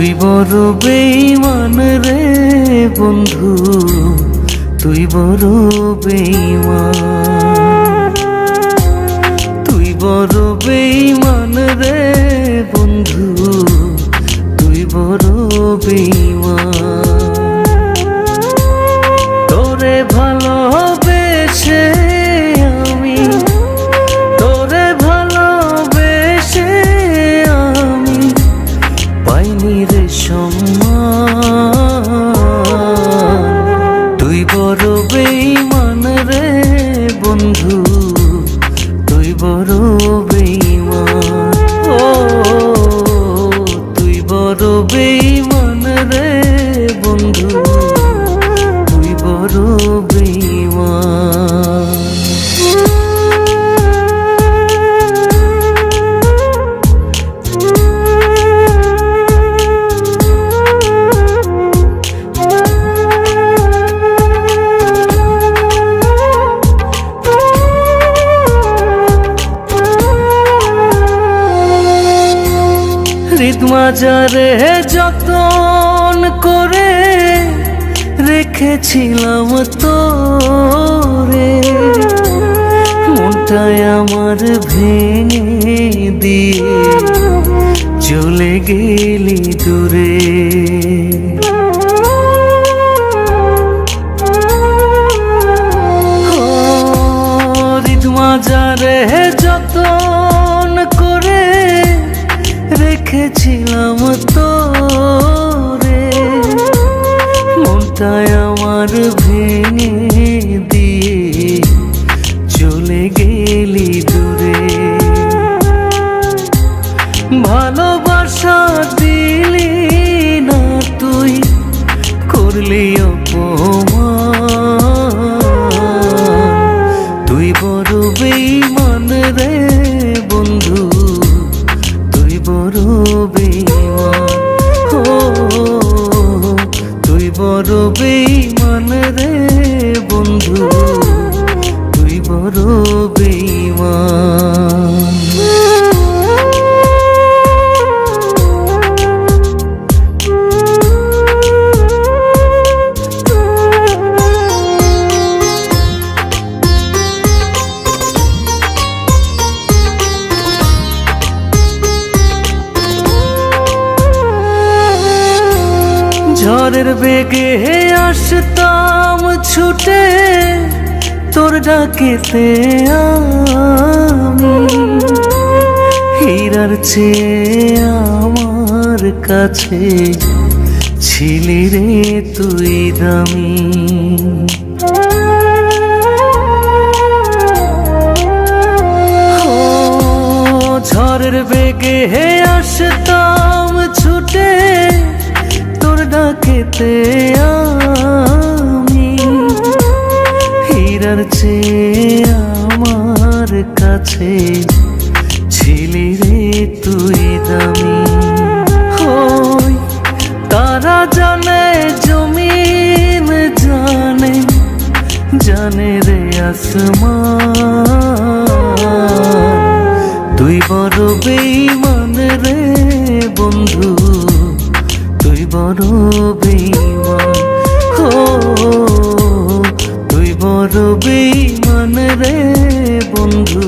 তুই বড় বেঈমান রে বন্ধু, তুই বড় বেঈমান, তুই বড় বেঈমান রে বন্ধু, তুই বড় বেঈমান। তোরে ভালোবেসে আমি, তোরে ভালোবেসে আমি পাইনি রে সম্মান। তুই বড় বেঈমান রে বন্ধু, তুই বড় বেঈমান। ও তুই বড় বেঈমান রে বন্ধু, তুই বড় বেঈমান। হৃদ মাজারে যতন করে রেখেছিলাম তোরে, মনটাই আমার ভেঙে দিয়ে চলে গেলি দূরে। হৃদ মাজারে যতন করে রেখেছিলাম তোরে, মনটাই আমার ভেঙে দিয়ে চলে গেলি দূরে। ভালোবাসা দিলি না তুই, করলি অপমান। তুই বড় বেঈমান রে বন্ধু, তুই বড় বেঈমান। ও তুই বড় বেঈমান রে বন্ধু, তুই বড় বেঈমান। ঝড়ের বেগে আসতাম ছুটে তোর ডাকেতে আমি, হীরার চেয়ে আমার কাছে ছিলি রে তুই দামি। ঝড়ের বেগে আসতাম ছুটে তোর ডাকেতে আমি, হীরার চেয়ে আমার কাছে ছিলি রে তুই দামি। হই তারা জানে জমিন জানে, জানে রে আসমান। তুই বড় বেঈমান রে বন্ধু, তুই বড় বেঈমান। ও তুই বড় বেঈমান রে বন্ধু,